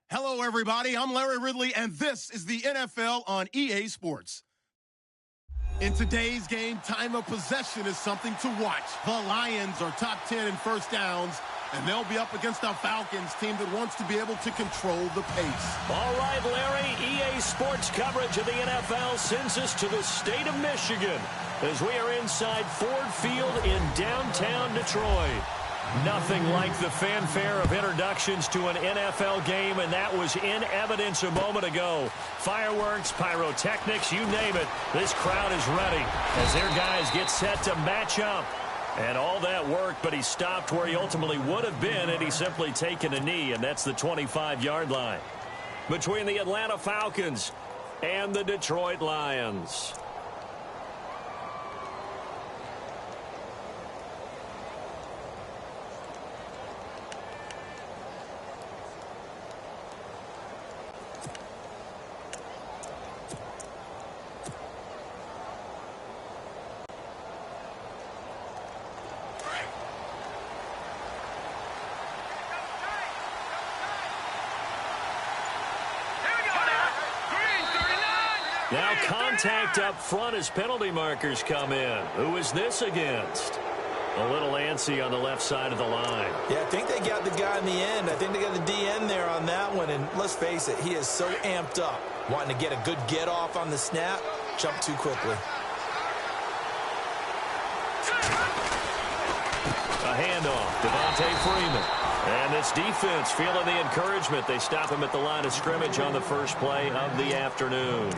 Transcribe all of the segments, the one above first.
Hello, everybody. I'm Larry Ridley, and this is the NFL on EA Sports. In today's game, time of possession is something to watch. The Lions are top 10 in first downs, and they'll be up against a Falcons team that wants to be able to control the pace. All right, Larry, EA Sports coverage of the NFL sends us to the state of Michigan as we are inside Ford Field in downtown Detroit. Nothing like the fanfare of introductions to an NFL game, and that was in evidence a moment ago. Fireworks, pyrotechnics, you name it. This crowd is ready as their guys get set to match up. And all that work, but he stopped where he ultimately would have been had he simply taken a knee, and that's the 25-yard line. Between the Atlanta Falcons and the Detroit Lions. Now contact up front as penalty markers come in. Who is this against? A little antsy on the left side of the line. Yeah, I think they got the guy in the end. I think they got the DN there on that one. And let's face it, he is so amped up. Wanting to get a good get off on the snap. Jump too quickly. A handoff. Devontae Freeman. And this defense feeling the encouragement. They stop him at the line of scrimmage on the first play of the afternoon.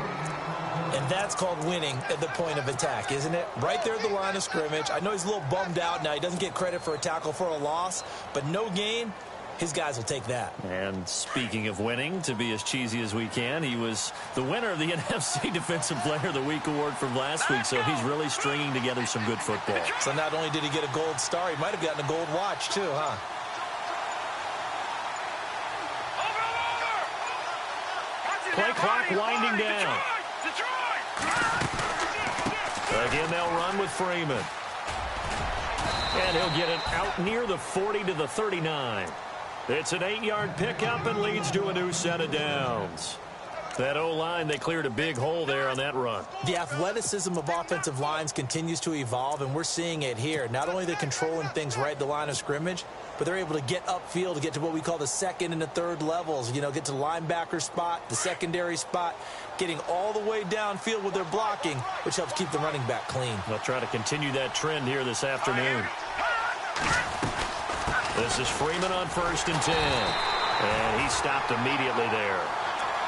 And that's called winning at the point of attack, isn't it? Right there at the line of scrimmage. I know he's a little bummed out now. He doesn't get credit for a tackle for a loss, but no gain, his guys will take that. And speaking of winning, to be as cheesy as we can, he was the winner of the NFC Defensive Player of the Week award from last week, so he's really stringing together some good football. So not only did he get a gold star, he might have gotten a gold watch too, huh? Play clock winding down. Again, they'll run with Freeman. And he'll get it out near the 40 to the 39. It's an 8-yard pickup and leads to a new set of downs. That O-line, they cleared a big hole there on that run. The athleticism of offensive lines continues to evolve, and we're seeing it here. Not only are they controlling things right at the line of scrimmage, but they're able to get upfield to get to what we call the second and the third levels. You know, get to the linebacker spot, the secondary spot, getting all the way downfield with their blocking, which helps keep the running back clean. They'll try to continue that trend here this afternoon. This is Freeman on 1st and 10. And he stopped immediately there.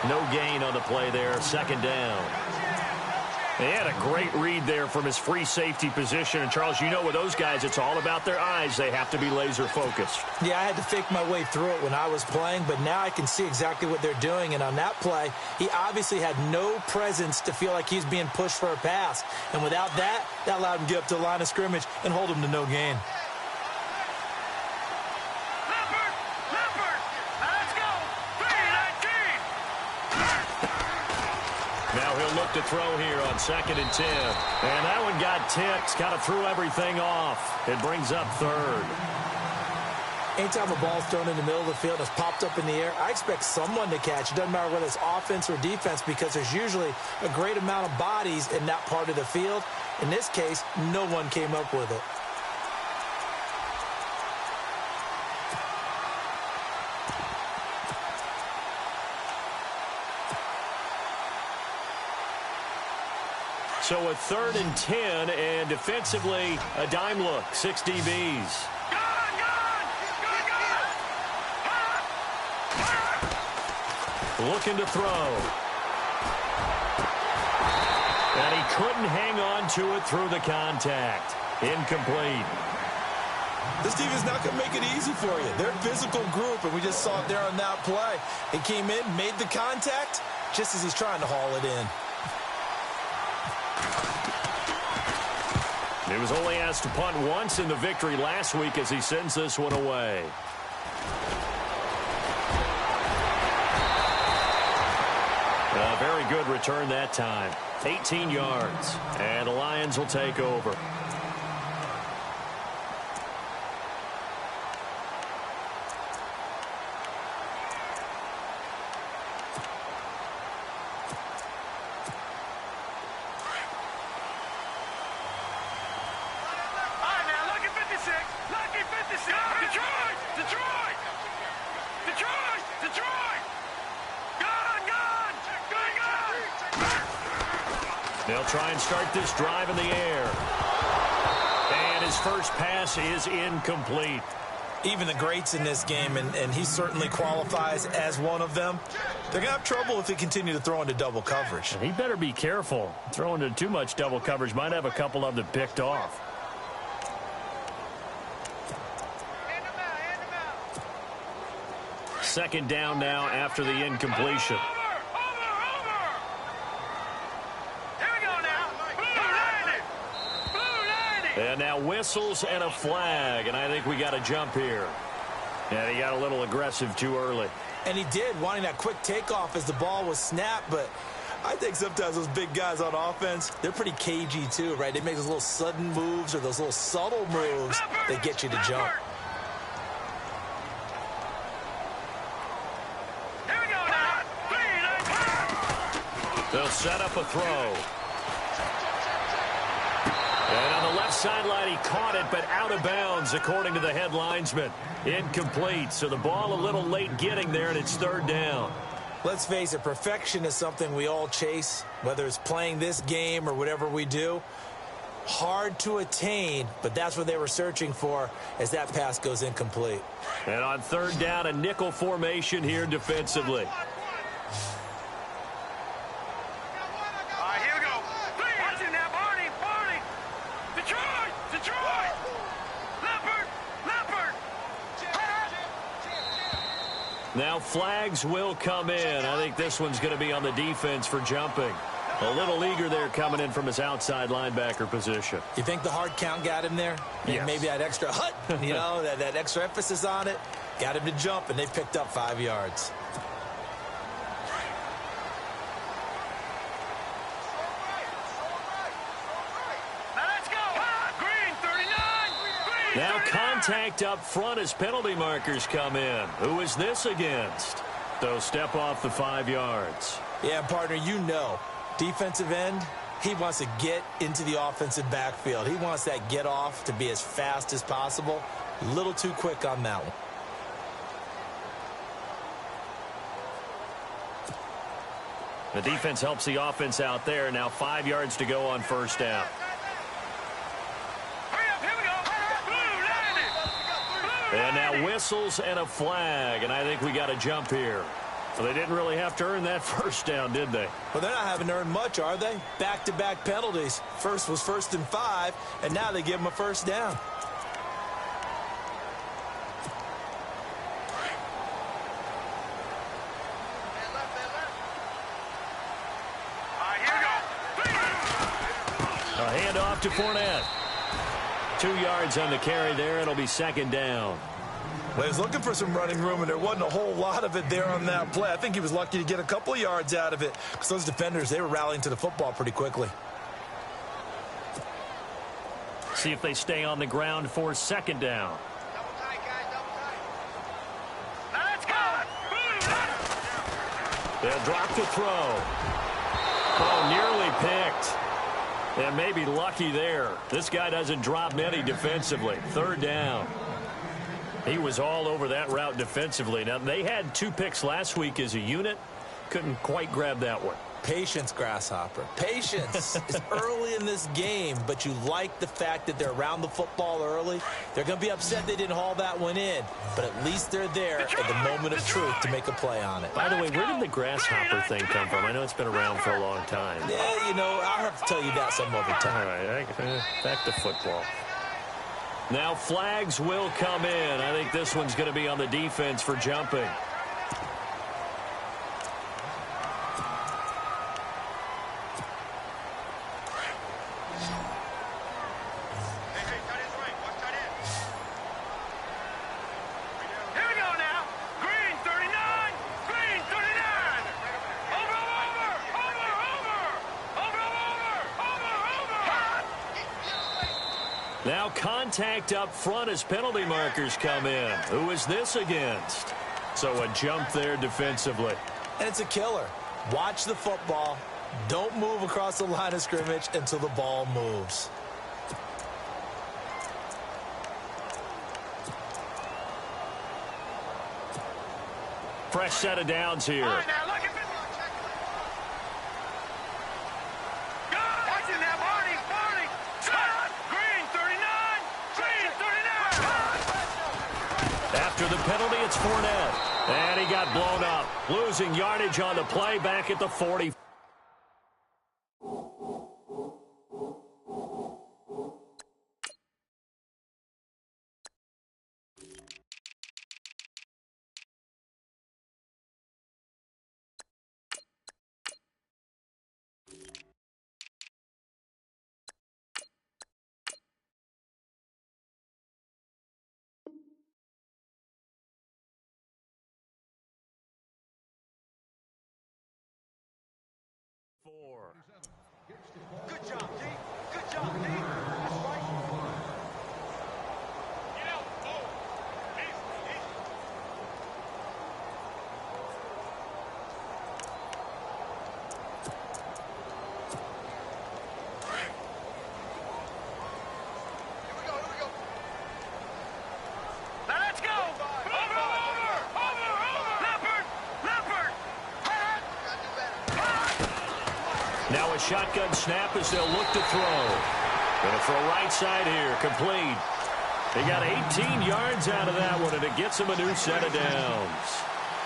No gain on the play there, 2nd down. They had a great read there from his free safety position. And, Charles, you know with those guys, it's all about their eyes. They have to be laser focused. Yeah, I had to fake my way through it when I was playing, but now I can see exactly what they're doing. And on that play, he obviously had no presence to feel like he's being pushed for a pass. And without that, that allowed him to get up to the line of scrimmage and hold him to no gain. Now he'll look to throw here on 2nd and 10. And that one got tipped, kind of threw everything off. It brings up 3rd. Anytime a ball's thrown in the middle of the field and it's popped up in the air, I expect someone to catch. It doesn't matter whether it's offense or defense because there's usually a great amount of bodies in that part of the field. In this case, no one came up with it. So a 3rd and 10, and defensively, a dime look, 6 DBs. Looking to throw. And he couldn't hang on to it through the contact. Incomplete. This team is not going to make it easy for you. They're a physical group, and we just saw it there on that play. He came in, made the contact, just as he's trying to haul it in. He was only asked to punt once in the victory last week as he sends this one away. A very good return that time. 18 yards. And the Lions will take over. They'll try and start this drive in the air. And his first pass is incomplete. Even the greats in this game, and he certainly qualifies as one of them, they're going to have trouble if they continue to throw into double coverage. And he better be careful. Throwing into too much double coverage might have a couple of them picked off. Second down now after the incompletion. And now whistles and a flag, and I think we got a jump here. And he got a little aggressive too early. And he did, wanting that quick takeoff as the ball was snapped, but I think sometimes those big guys on offense, they're pretty cagey too, right? They make those little sudden moves or those little subtle moves that get you to jump. They'll set up a throw. And on the left sideline, he caught it, but out of bounds, according to the head linesman. Incomplete, so the ball a little late getting there, and it's third down. Let's face it, perfection is something we all chase, whether it's playing this game or whatever we do. Hard to attain, but that's what they were searching for as that pass goes incomplete. And on third down, a nickel formation here defensively. Now flags will come in. I think this one's going to be on the defense for jumping. A little eager there coming in from his outside linebacker position. You think the hard count got him there? Yes. Maybe that extra hut, you know, that extra emphasis on it, got him to jump, and they picked up 5 yards. Now contact up front as penalty markers come in. Who is this against? They'll step off the 5 yards. Yeah, partner, you know, defensive end, he wants to get into the offensive backfield. He wants that get off to be as fast as possible. A little too quick on that one. The defense helps the offense out there. Now 5 yards to go on first down. And now whistles and a flag, and I think we got a jump here. Well, they didn't really have to earn that first down, did they? Well, they're not having to earn much, are they? Back-to-back penalties. First was 1st and 5, and now they give them a first down. A handoff to Fournette. 2 yards on the carry there. It'll be second down. Well, he was looking for some running room, and there wasn't a whole lot of it there on that play. I think he was lucky to get a couple yards out of it because those defenders, they were rallying to the football pretty quickly. See if they stay on the ground for second down. Double tight, guys, double tight. Now let's go. They'll drop the throw. Oh, nearly picked. And maybe lucky there. This guy doesn't drop many defensively. Third down. He was all over that route defensively. Now, they had 2 picks last week as a unit. Couldn't quite grab that one. Patience, Grasshopper. Patience. It's early in this game, but you like the fact that they're around the football early. They're going to be upset they didn't haul that one in, but at least they're there at the moment of truth to make a play on it. By the way, where did the grasshopper thing come from? I know it's been around for a long time. Yeah, you know, I'll have to tell you that some other time. All right, back to football. Now flags will come in. I think this one's going to be on the defense for jumping. Now contact up front as penalty markers come in. Who is this against? So a jump there defensively. And it's a killer. Watch the football. Don't move across the line of scrimmage until the ball moves. Fresh set of downs here. All right, now look at this. the penalty, it's Fournette. And he got blown up. Losing yardage on the play back at the 40. Good job, D. Good job, D. That's right. Get out. Oh. Easy. Here we go. Now let's go. Over. Leopard. Gotta do better. Now a shotgun snap as they'll look to throw. Going to throw right side here. Complete. They got 18 yards out of that one, and it gets him a new set of downs.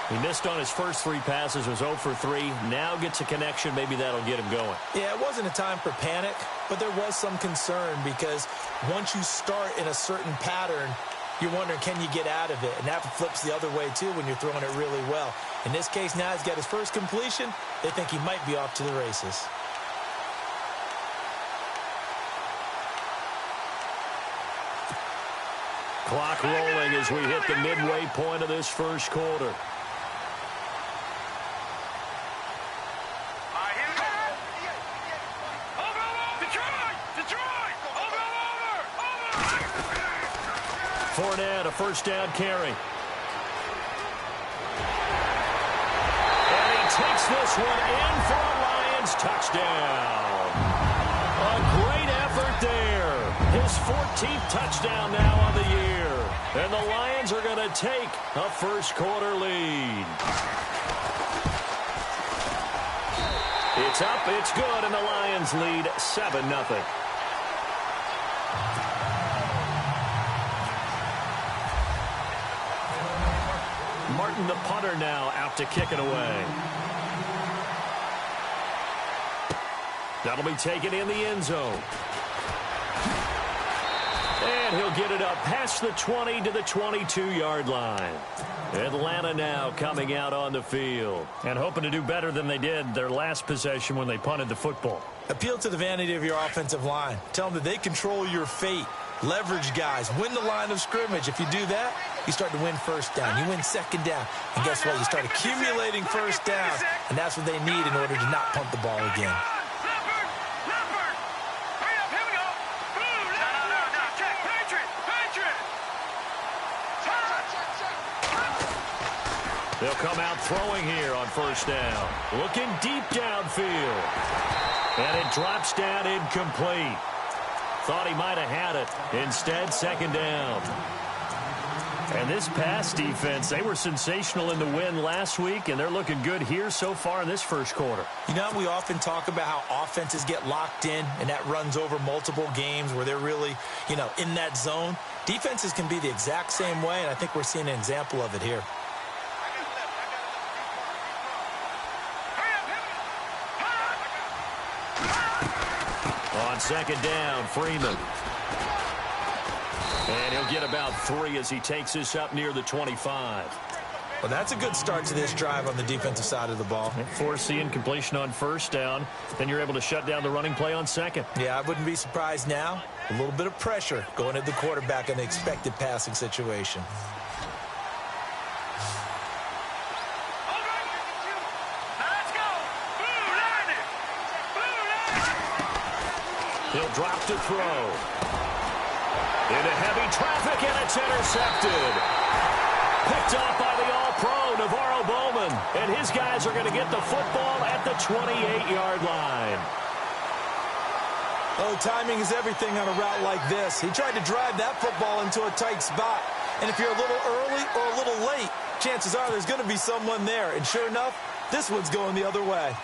He missed on his first 3 passes, was 0 for 3. Now gets a connection. Maybe that'll get him going. Yeah, it wasn't a time for panic, but there was some concern because once you start in a certain pattern, you're wondering, can you get out of it? And that flips the other way, too, when you're throwing it really well. In this case, now he's got his first completion. They think he might be off to the races. Clock rolling as we hit the midway point of this first quarter. Fournette, a first down carry. And he takes this one in for a Lions touchdown. A great effort there. His 14th touchdown now on the year. And the Lions are going to take a first quarter lead. It's up, it's good, and the Lions lead 7-0. Martin, the punter, now out to kick it away. That'll be taken in the end zone. And he'll get it up past the 20 to the 22-yard line. Atlanta now coming out on the field and hoping to do better than they did their last possession when they punted the football. Appeal to the vanity of your offensive line. Tell them that they control your fate. Leverage guys. Win the line of scrimmage. If you do that, you start to win first down. You win second down. And guess what? You start accumulating first downs. And that's what they need in order to not punt the ball again. They'll come out throwing here on first down. Looking deep downfield. And it drops down incomplete. Thought he might have had it. Instead, second down. And this pass defense, they were sensational in the win last week, and they're looking good here so far in this first quarter. You know, we often talk about how offenses get locked in, and that runs over multiple games where they're really, in that zone. Defenses can be the exact same way, and I think we're seeing an example of it here. On second down, Freeman. And he'll get about 3 as he takes this up near the 25. Well, that's a good start to this drive on the defensive side of the ball. Force the incompletion on first down. Then you're able to shut down the running play on second. Yeah, I wouldn't be surprised now. A little bit of pressure going at the quarterback in the expected passing situation. He'll drop to throw. Into heavy traffic, and it's intercepted. Picked off by the All-Pro, Navarro Bowman. And his guys are going to get the football at the 28-yard line. Oh, timing is everything on a route like this. He tried to drive that football into a tight spot. And if you're a little early or a little late, chances are there's going to be someone there. And sure enough, this one's going the other way.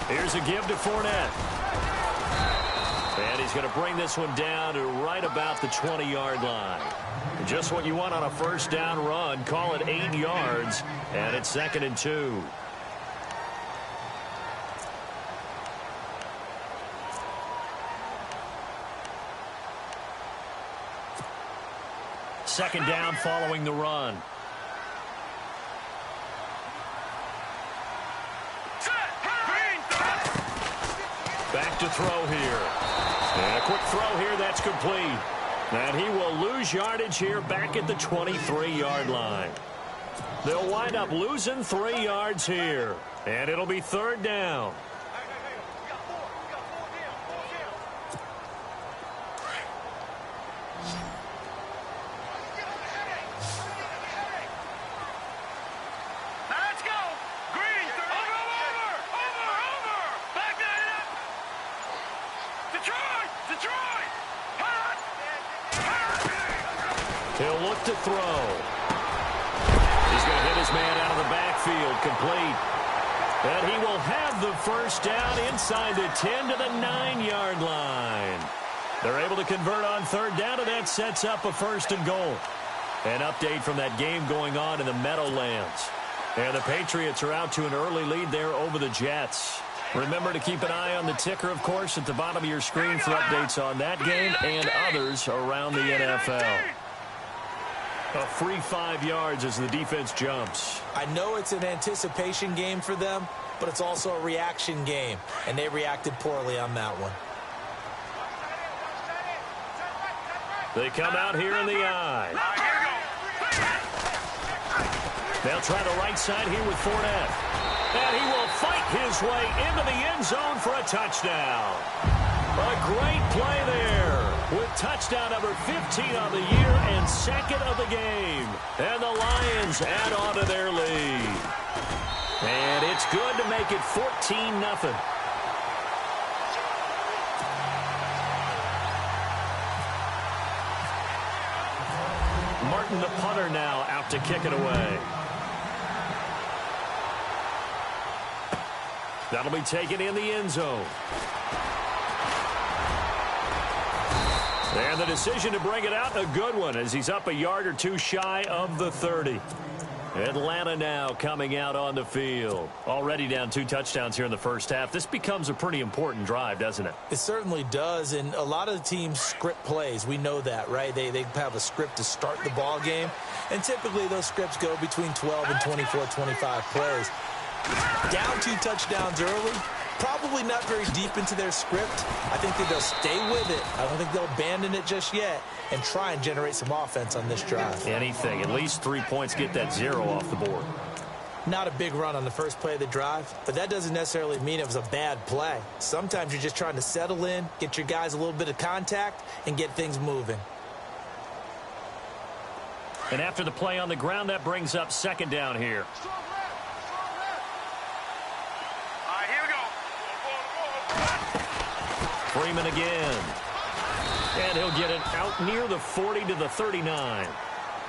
Here's a give to Fournette. he's going to bring this one down to right about the 20-yard line. Just what you want on a first down run. Call it 8 yards, and it's 2nd and 2. Second down following the run. Back to throw here. And a quick throw here that's complete. And he will lose yardage here back at the 23-yard line. They'll wind up losing 3 yards here. And it'll be 3rd down. He'll look to throw. He's going to hit his man out of the backfield, complete. And he will have the first down inside the 10 to the 9-yard line. They're able to convert on 3rd down, and that sets up a 1st and goal. An update from that game going on in the Meadowlands. And the Patriots are out to an early lead there over the Jets. Remember to keep an eye on the ticker, of course, at the bottom of your screen for updates on that game and others around the NFL. A free 5 yards as the defense jumps. I know it's an anticipation game for them, but it's also a reaction game, and they reacted poorly on that one. They come out here in the eye. They'll try the right side here with Fournette. And he will fight his way into the end zone for a touchdown. A great play there with touchdown number 15 on the year and 2nd of the game. And the Lions add on to their lead. And it's good to make it 14-0. Martin, the punter, now out to kick it away. That'll be taken in the end zone. And the decision to bring it out, a good one, as he's up a yard or two shy of the 30. Atlanta now coming out on the field. Already down 2 touchdowns here in the first half. This becomes a pretty important drive, doesn't it? It certainly does, and a lot of the teams script plays. We know that, right? They have a script to start the ball game, and typically those scripts go between 12 and 24, 25 plays. Down 2 touchdowns early, probably not very deep into their script. I think that they'll stay with it. I don't think they'll abandon it just yet and try and generate some offense on this drive. Anything. At least 3 points, get that 0 off the board. Not a big run on the first play of the drive, but that doesn't necessarily mean it was a bad play. Sometimes you're just trying to settle in, get your guys a little bit of contact, and get things moving. And after the play on the ground, that brings up 2nd down here. Freeman again. And he'll get it out near the 40 to the 39.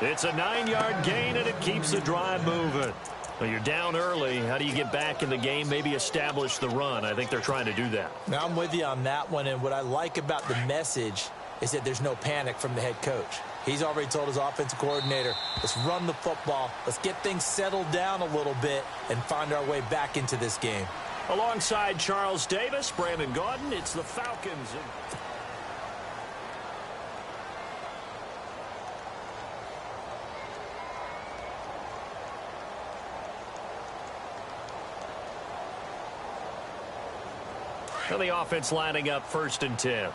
It's a 9-yard gain, and it keeps the drive moving. Well, you're down early. How do you get back in the game, maybe establish the run? I think they're trying to do that. Now, I'm with you on that one, and what I like about the message is that there's no panic from the head coach. He's already told his offensive coordinator, let's run the football, let's get things settled down a little bit and find our way back into this game. Alongside Charles Davis, Brandon Gaudin, it's the Falcons. And the offense lining up 1st and 10.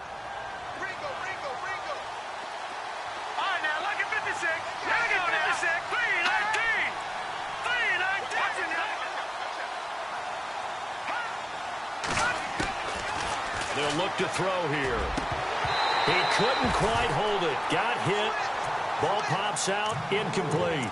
They'll look to throw here. He couldn't quite hold it. Got hit. Ball pops out. Incomplete.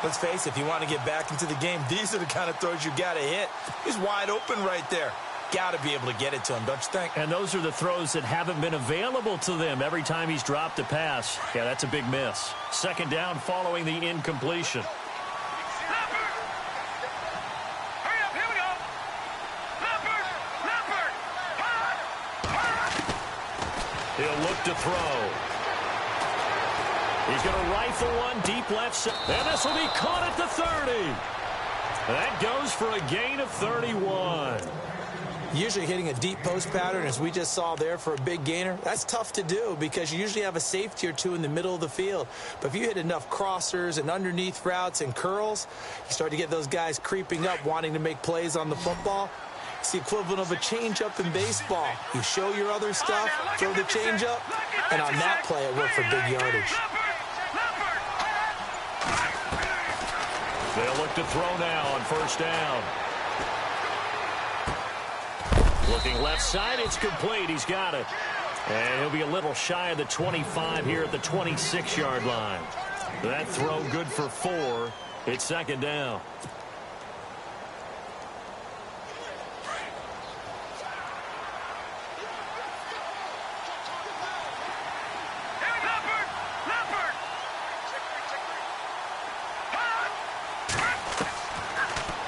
Let's face it, if you want to get back into the game, these are the kind of throws you got to hit. He's wide open right there. Got to be able to get it to him, don't you think? And those are the throws that haven't been available to them every time he's dropped a pass. Yeah, that's a big miss. 2nd down following the incompletion. He'll look to throw. He's going to rifle one deep left side. And this will be caught at the 30. That goes for a gain of 31. Usually hitting a deep post pattern, as we just saw there, for a big gainer, that's tough to do because you usually have a safety or two in the middle of the field. But if you hit enough crossers and underneath routes and curls, you start to get those guys creeping up, wanting to make plays on the football. It's the equivalent of a changeup in baseball. You show your other stuff, throw the changeup, and on that play, it worked for big yardage. They'll look to throw now on first down. Looking left side, it's complete. He's got it. And he'll be a little shy of the 25 here at the 26-yard line. That throw good for 4. It's second down.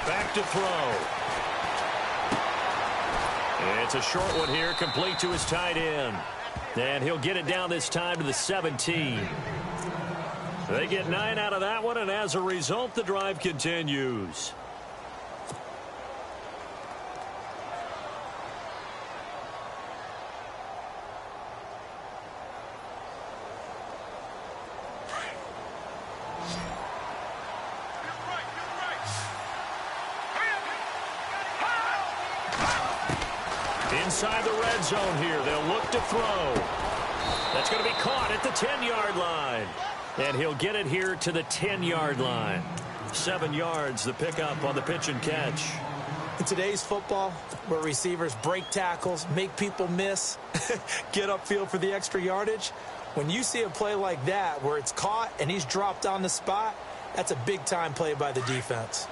Back to throw. It's a short one here, complete to his tight end. And he'll get it down this time to the 17. They get 9 out of that one, and as a result, the drive continues. Inside the red zone here, they'll look to throw. That's going to be caught at the 10-yard line. And he'll get it here to the 10-yard line. 7 yards, the pickup on the pitch and catch. In today's football, where receivers break tackles, make people miss, get upfield for the extra yardage, when you see a play like that where it's caught and he's dropped on the spot, that's a big-time play by the defense.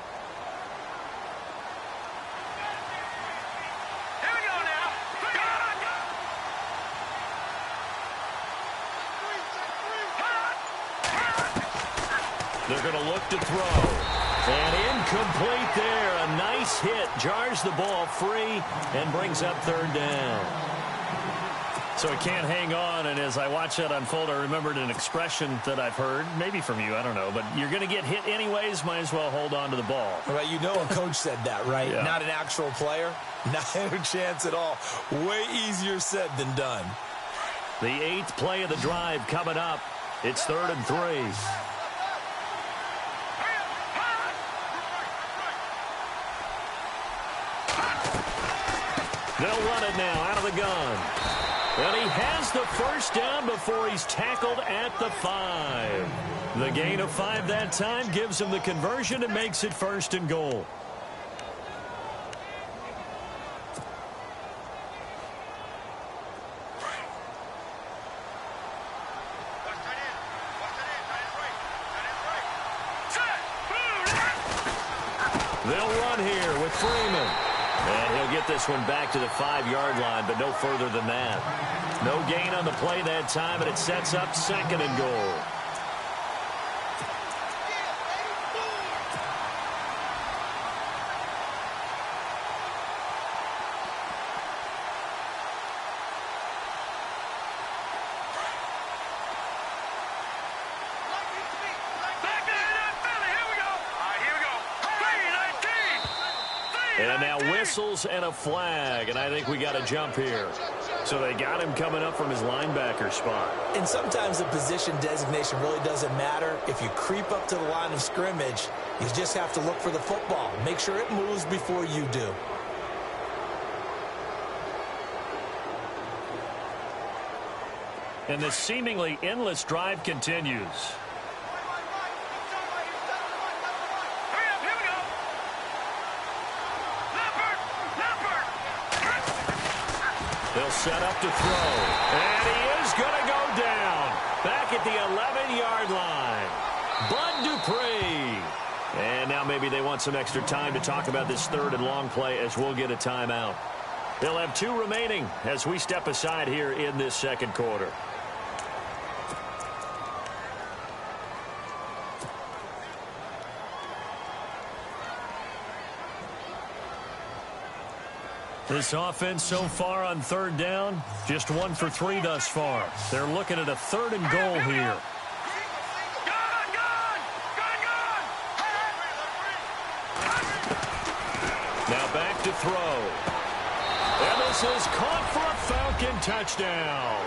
They're going to look to throw. And incomplete there. A nice hit. Jars the ball free and brings up third down. So he can't hang on. And as I watch that unfold, I remembered an expression that I've heard, maybe from you, I don't know. But you're going to get hit anyways. Might as well hold on to the ball. Well, you know a coach said that, right? Yeah. Not an actual player. Not a chance at all. Way easier said than done. The 8th play of the drive coming up. It's 3rd and 3. They'll run it now out of the gun. And he has the first down before he's tackled at the 5. The gain of 5 that time gives him the conversion and makes it 1st and goal. They'll run here with Freeman. And he'll get this one back to the 5-yard line, but no further than that. No gain on the play that time, and it sets up 2nd and goal. And now whistles and a flag, and I think we got a jump here. So they got him coming up from his linebacker spot. And sometimes the position designation really doesn't matter. If you creep up to the line of scrimmage, you just have to look for the football. Make sure it moves before you do. And this seemingly endless drive continues. They'll set up to throw. And he is going to go down. Back at the 11-yard line. Bud Dupree. And now maybe they want some extra time to talk about this 3rd and long play as we'll get a timeout. They'll have 2 remaining as we step aside here in this 2nd quarter. This offense so far on third down, just 1 for 3 thus far. They're looking at a 3rd and goal here. Now back to throw. And this is caught for a Falcon touchdown.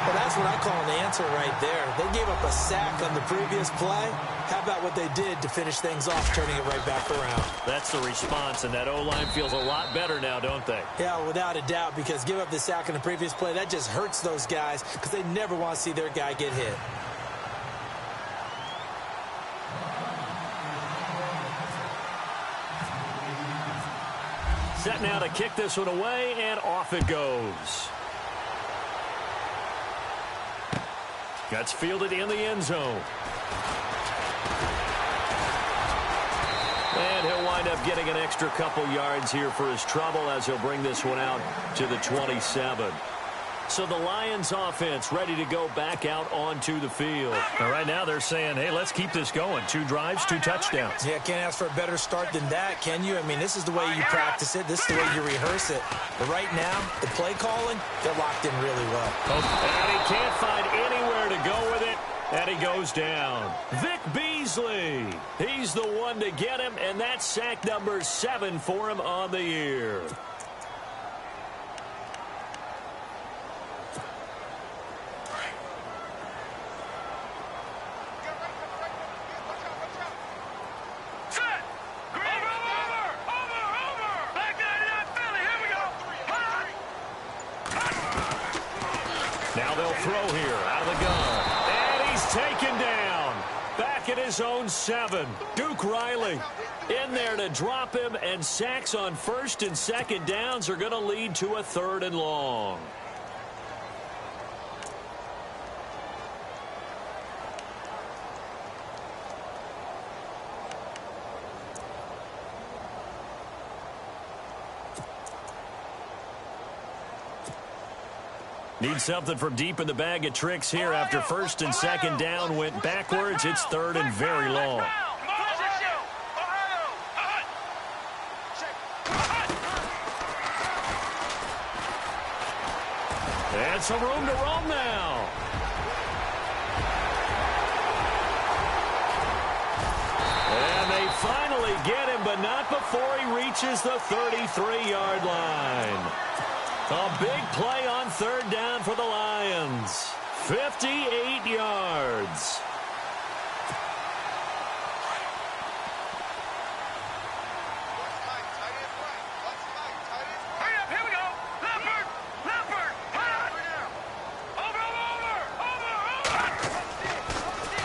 Well, that's what I call an answer right there. They gave up a sack on the previous play. How about what they did to finish things off, turning it right back around? That's the response, and that O-line feels a lot better now, don't they? Yeah, without a doubt, because give up the sack on the previous play, that just hurts those guys because they never want to see their guy get hit. Set now to kick this one away, and off it goes. That's fielded in the end zone. And he'll wind up getting an extra couple yards here for his trouble as he'll bring this one out to the 27. So the Lions offense ready to go back out onto the field. Now, right now they're saying, hey, let's keep this going. 2 drives, 2 touchdowns. Yeah, can't ask for a better start than that, can you? I mean, this is the way you practice it. This is the way you rehearse it. But right now, the play calling, they're locked in really well. And he can't find anywhere to go with it. And he goes down. Vic Beasley. He's the one to get him, and that's sack number 7 for him on the year. Now they'll throw here out of the gun. And he's taken down. Back at his own 7. Duke Riley in there to drop him, and sacks on 1st and 2nd downs are going to lead to a 3rd and long. Need something from deep in the bag of tricks here after 1st and 2nd down went backwards. It's 3rd and very long. And some room to roam now. And they finally get him, but not before he reaches the 33-yard line. A big play on 3rd down for the Lions. 58 yards.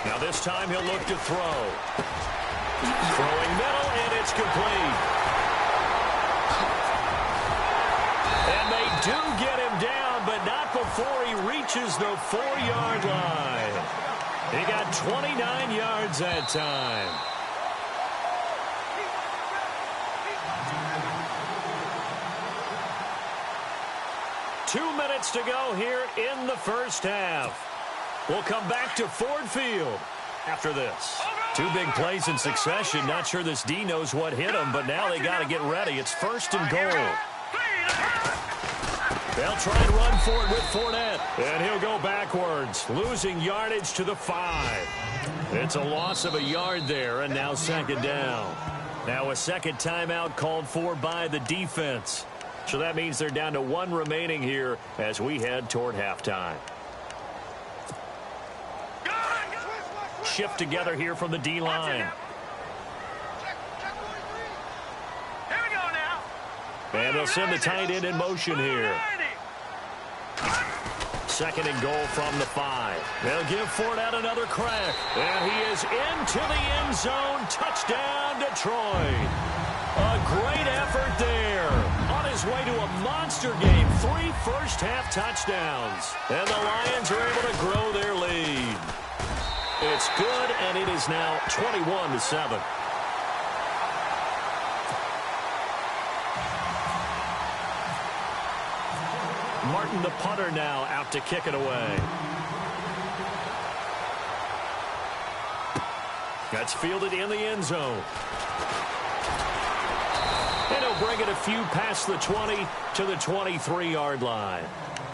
Now this time he'll look to throw. Throwing middle, and it's complete. And they do get him down, but not before he reaches the 4-yard line. He got 29 yards that time. Two minutes to go here in the first half. We'll come back to Ford Field after this. 2 big plays in succession. Not sure this D knows what hit him, but now they got to get ready. It's 1st and goal. They'll try and run for it with Fournette. And he'll go backwards, losing yardage to the 5. It's a loss of a yard there, and now 2nd down. Now a second timeout called for by the defense. So that means they're down to 1 remaining here as we head toward halftime. Shift together here from the D-line. And they'll send the tight end in motion here. 2nd and goal from the 5. They'll give Fournette another crack. And he is into the end zone. Touchdown, Detroit. A great effort there. On his way to a monster game. 3 first-half touchdowns. And the Lions are able to grow their lead. It's good, and it is now 21-7. Martin, the punter, now out to kick it away. That's fielded in the end zone. And he'll bring get a few past the 20 to the 23-yard line.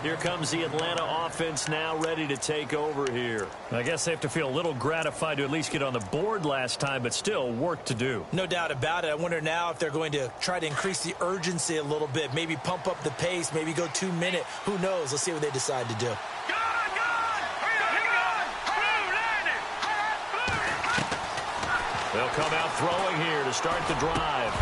Here comes the Atlanta offense now ready to take over here. I guess they have to feel a little gratified to at least get on the board last time, but still work to do. No doubt about it. I wonder now if they're going to try to increase the urgency a little bit, maybe pump up the pace, maybe go 2-minute. Who knows? Let's see what they decide to do. They'll come out throwing here to start the drive.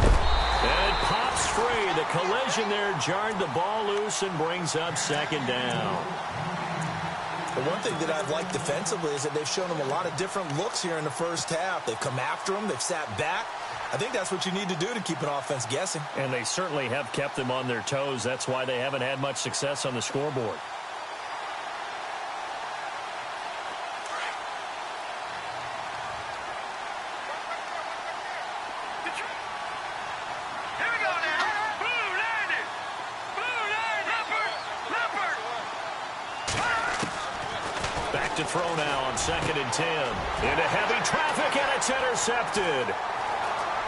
And it pops free. The collision there jarred the ball loose and brings up second down. The one thing that I've liked defensively is that they've shown them a lot of different looks here in the first half. They've come after them. They've sat back. I think that's what you need to do to keep an offense guessing. And they certainly have kept them on their toes. That's why they haven't had much success on the scoreboard. To throw now on 2nd and 10. Into heavy traffic, and it's intercepted.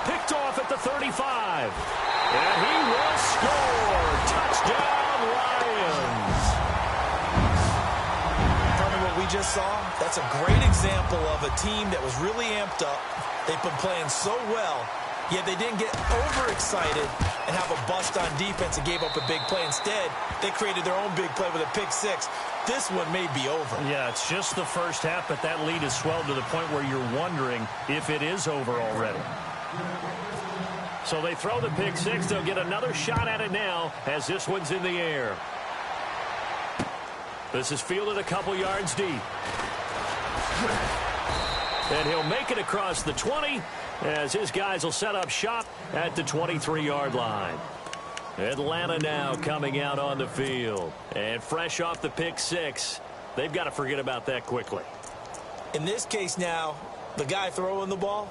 Picked off at the 35. And he will score. Touchdown, Lions. Partner, what we just saw, that's a great example of a team that was really amped up. They've been playing so well, yet they didn't get overexcited and have a bust on defense and gave up a big play. Instead, they created their own big play with a pick six. This one may be over. Yeah, it's just the first half, but that lead has swelled to the point where you're wondering if it is over already. So they throw the pick six. They'll get another shot at it now as this one's in the air. This is fielded a couple yards deep. And he'll make it across the 20 as his guys will set up shop at the 23-yard line. Atlanta now coming out on the field. And fresh off the pick six, they've got to forget about that quickly. In this case now, the guy throwing the ball,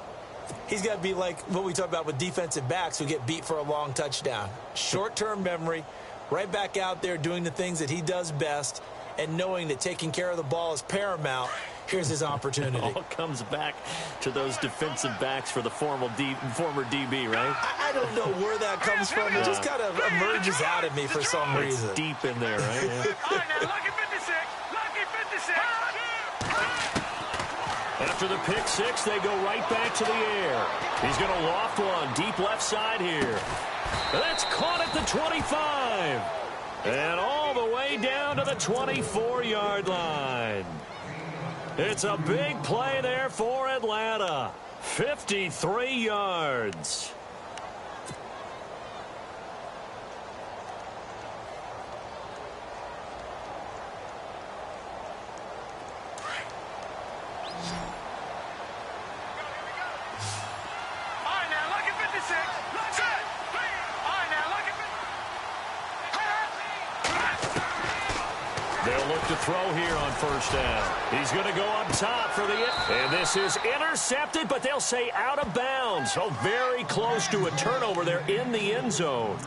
he's got to be like what we talk about with defensive backs who get beat for a long touchdown. Short-term memory, right back out there doing the things that he does best, and knowing that taking care of the ball is paramount. Here's his opportunity. It all comes back to those defensive backs for the former DB, right? I don't know where that comes from. It just kind of emerges out of me for some reason. It's deep in there, right? All right, now, lucky 56. Lucky 56. After the pick six, they go right back to the air. He's going to loft one deep left side here. That's caught at the 25. And all the way down to the 24-yard line. It's a big play there for Atlanta. 53 yards. They'll look to throw here on first down. He's going to go up top for the... And this is intercepted, but they'll say out of bounds. So very close to a turnover there in the end zone.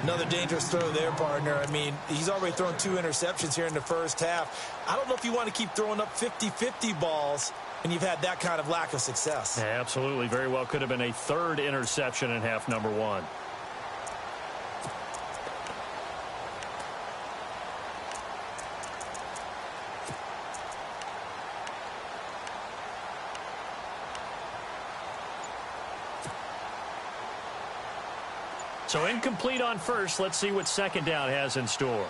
Another dangerous throw there, partner. I mean, he's already thrown 2 interceptions here in the first half. I don't know if you want to keep throwing up 50-50 balls, and you've had that kind of lack of success. Yeah, absolutely. Very well could have been a 3rd interception in half number 1. So incomplete on first. Let's see what second down has in store.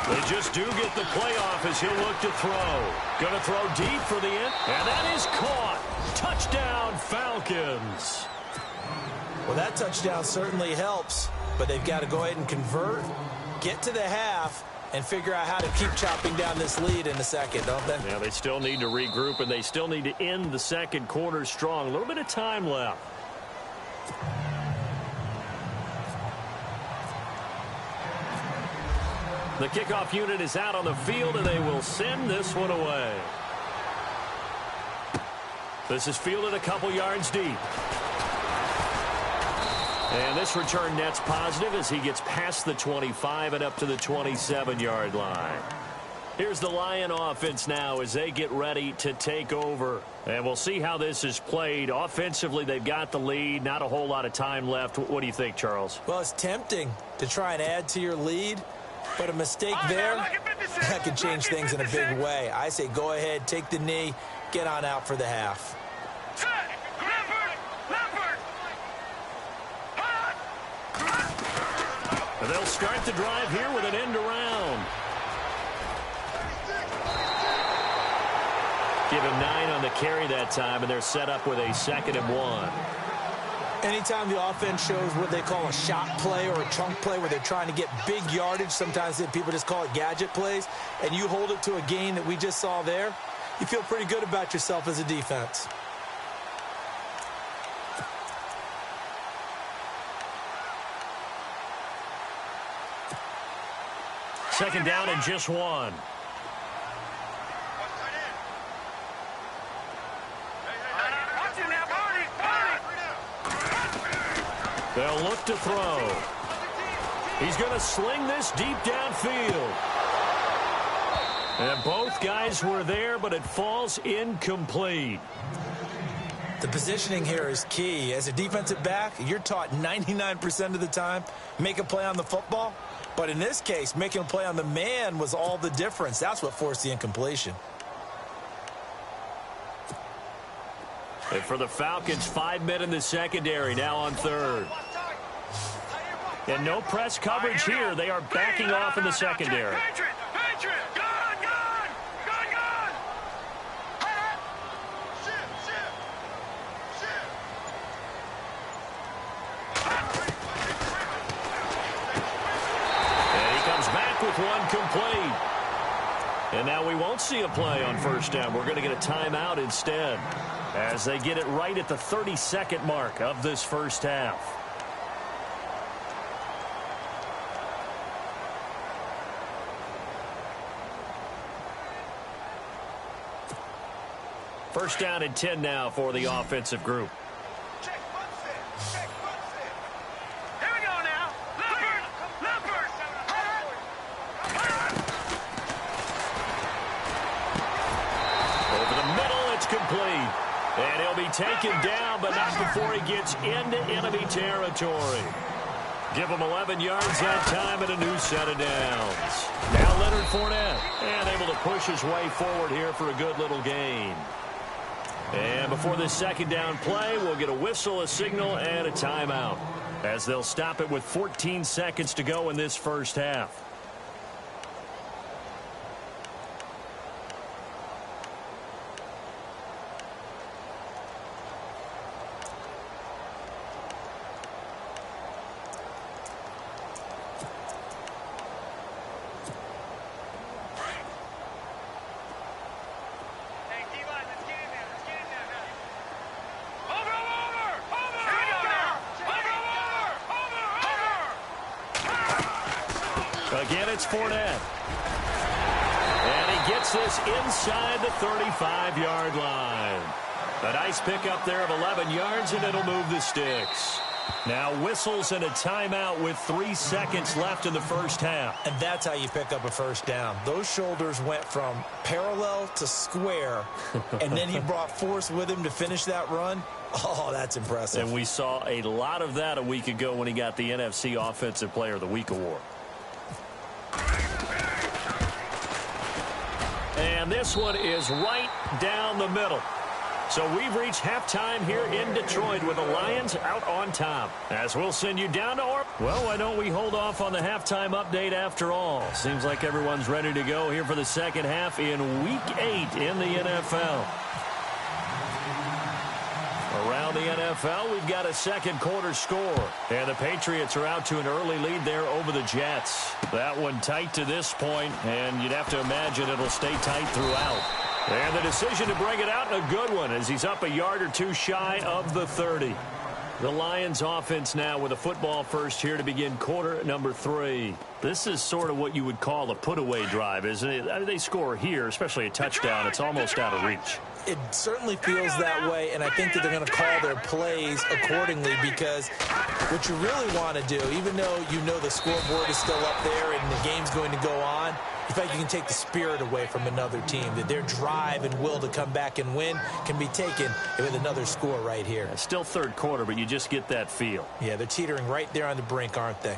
They just do get the playoff as he'll look to throw. Going to throw deep for the end. And that is caught. Touchdown, Falcons. Well, that touchdown certainly helps, but they've got to go ahead and convert, get to the half, and figure out how to keep chopping down this lead in the second, don't they? Yeah, they still need to regroup, and they still need to end the second quarter strong. A little bit of time left. The kickoff unit is out on the field, and they will send this one away. This is fielded a couple yards deep. And this return net's positive as he gets past the 25 and up to the 27-yard line. Here's the Lion offense now as they get ready to take over. And we'll see how this is played. Offensively, they've got the lead. Not a whole lot of time left. What do you think, Charles? Well, it's tempting to try and add to your lead, but a mistake there, that could change things in a big way. I say go ahead, take the knee, get on out for the half. And they'll start the drive here with an end around. Give him 9 on the carry that time, and they're set up with a 2nd and 1. Anytime the offense shows what they call a shot play or a chunk play where they're trying to get big yardage, sometimes people just call it gadget plays, and you hold it to a gain that we just saw there, you feel pretty good about yourself as a defense. Second down and just 1. They'll look to throw. He's going to sling this deep downfield. And both guys were there, but it falls incomplete. The positioning here is key. As a defensive back, you're taught 99% of the time, make a play on the football. But in this case, making a play on the man was all the difference. That's what forced the incompletion. And for the Falcons, 5 men in the secondary, now on 3rd. And no press coverage here. They are backing off in the secondary. And he comes back with one complete. And now we won't see a play on 1st down. We're going to get a timeout instead as they get it right at the 32nd mark of this first half. First down and 10 now for the offensive group. Check, one set. Check, one set. Here we go now. Leopard. Over the middle, it's complete. And he'll be taken down, but not before he gets into enemy territory. Give him 11 yards that time and a new set of downs. Now Leonard Fournette, and able to push his way forward here for a good little gain. And before this 2nd down play, we'll get a whistle, a signal, and a timeout, as they'll stop it with 14 seconds to go in this first half. Again, it's Fournette. And he gets this inside the 35-yard line. A nice pickup there of 11 yards, and it'll move the sticks. Now whistles and a timeout with 3 seconds left in the first half. And that's how you pick up a 1st down. Those shoulders went from parallel to square, and then he brought force with him to finish that run. Oh, that's impressive. And we saw a lot of that a week ago when he got the NFC Offensive Player of the Week award. And this one is right down the middle. So we've reached halftime here in Detroit with the Lions out on top. As we'll send you down to well, why don't we hold off on the halftime update after all? Seems like everyone's ready to go here for the second half in Week 8 in the NFL. Around the NFL, we've got a second quarter score. And the Patriots are out to an early lead there over the Jets. That one tight to this point, and you'd have to imagine it'll stay tight throughout. And the decision to bring it out, a good one, as he's up a yard or two shy of the 30. The Lions offense now with a football first here to begin quarter number 3. This is sort of what you would call a put-away drive, isn't it? I mean, they score here, especially a touchdown. It's almost out of reach. It certainly feels that way, and I think that they're going to call their plays accordingly, because what you really want to do, even though you know the scoreboard is still up there and the game's going to go on, in fact, you can take the spirit away from another team, that their drive and will to come back and win can be taken with another score right here. It's still third quarter, but you just get that feel. Yeah, they're teetering right there on the brink, aren't they?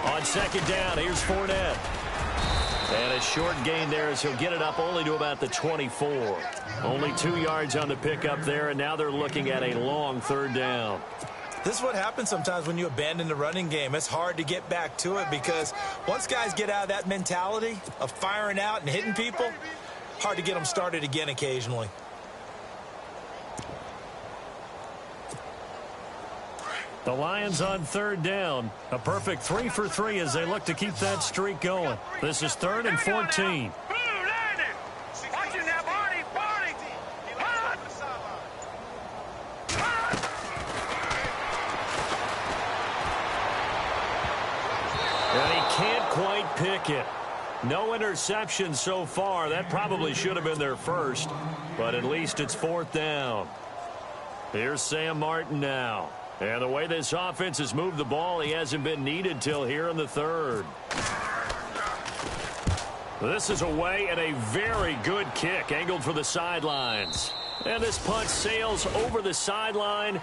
On second down, here's Fournette. And a short gain there as he'll get it up only to about the 24. Only 2 yards on the pickup there, and now they're looking at a long third down. This is what happens sometimes when you abandon the running game. It's hard to get back to it, because once guys get out of that mentality of firing out and hitting people, hard to get them started again occasionally. The Lions on third down. A perfect 3 for 3 as they look to keep that streak going. This is 3rd and 14. And he can't quite pick it. No interception so far. That probably should have been their first, but at least it's 4th down. Here's Sam Martin now. And the way this offense has moved the ball, he hasn't been needed till here in the 3rd. This is away, and a very good kick angled for the sidelines. And this punt sails over the sideline,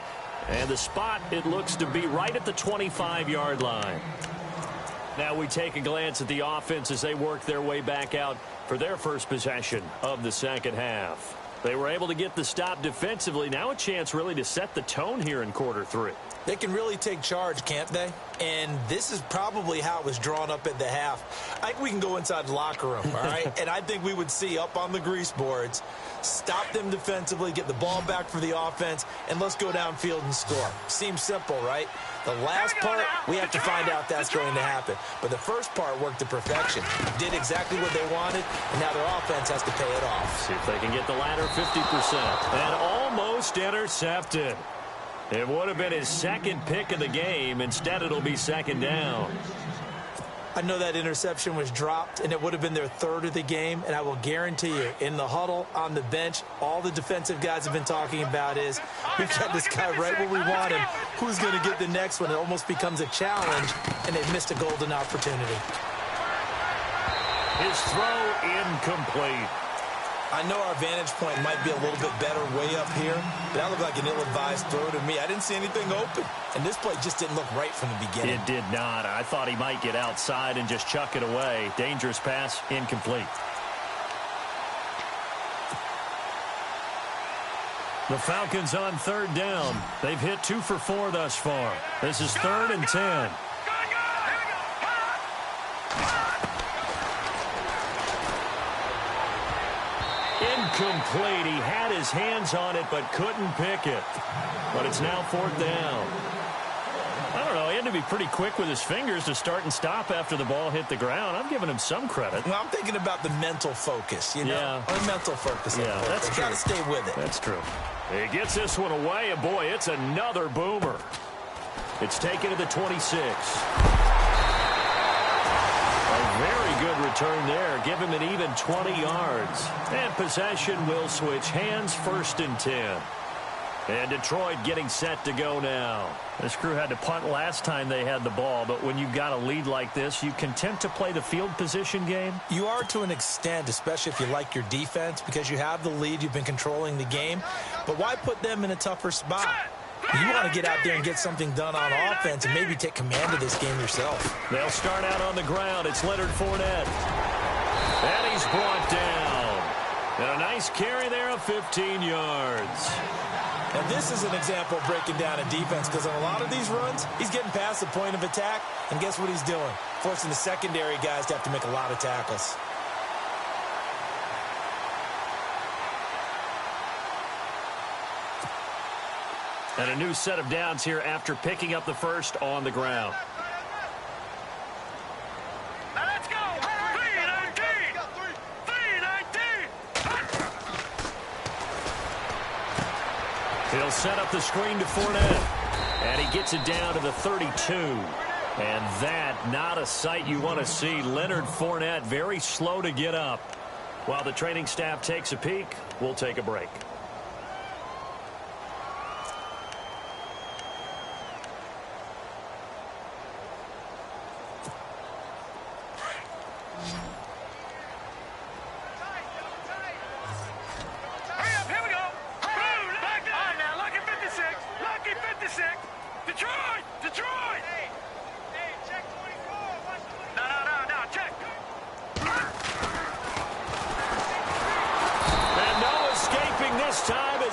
and the spot, it looks to be right at the 25-yard line. Now we take a glance at the offense as they work their way back out for their first possession of the second half. They were able to get the stop defensively. Now a chance really to set the tone here in quarter 3. They can really take charge, can't they? And this is probably how it was drawn up at the half. I think we can go inside the locker room, all right? And I think we would see up on the grease boards, stop them defensively, get the ball back for the offense, and let's go downfield and score. Seems simple, right? The last part, we have to find out that's going to happen. But the first part worked to perfection. Did exactly what they wanted, and now their offense has to pay it off. See if they can get the latter 50%. And almost intercepted. It would have been his second pick of the game. Instead, it'll be second down. I know that interception was dropped, and it would have been their 3rd of the game, and I will guarantee you, in the huddle, on the bench, all the defensive guys have been talking about is, we've got this guy right where we want him. Who's going to get the next one? It almost becomes a challenge, and they've missed a golden opportunity. His throw incomplete. I know our vantage point might be a little bit better way up here, but that looked like an ill-advised throw to me. I didn't see anything open, and this play just didn't look right from the beginning. It did not. I thought he might get outside and just chuck it away. Dangerous pass, incomplete. The Falcons on third down. They've hit 2 for 4 thus far. This is 3rd and 10. Incomplete. He had his hands on it but couldn't pick it. But it's now 4th down. I don't know. He had to be pretty quick with his fingers to start and stop after the ball hit the ground. I'm giving him some credit. Well, I'm thinking about the mental focus, you know? Yeah. Or mental focus. Yeah, that's true. Got to stay with it. That's true. He gets this one away, and boy, it's another boomer. It's taken to the 26. A very good return there. Give him an even 20 yards. And possession will switch hands, 1st and 10. And Detroit getting set to go now. This crew had to punt last time they had the ball, but when you've got a lead like this, you content to play the field position game? You are to an extent, especially if you like your defense, because you have the lead, you've been controlling the game. But why put them in a tougher spot? You want to get out there and get something done on offense and maybe take command of this game yourself. They'll start out on the ground. It's Leonard Fournette. And he's brought down. And a nice carry there of 15 yards. And this is an example of breaking down a defense, because on a lot of these runs, he's getting past the point of attack, and guess what he's doing? Forcing the secondary guys to have to make a lot of tackles. And a new set of downs here after picking up the first on the ground. He'll set up the screen to Fournette. And he gets it down to the 32. And that, not a sight you want to see. Leonard Fournette very slow to get up. While the training staff takes a peek, we'll take a break.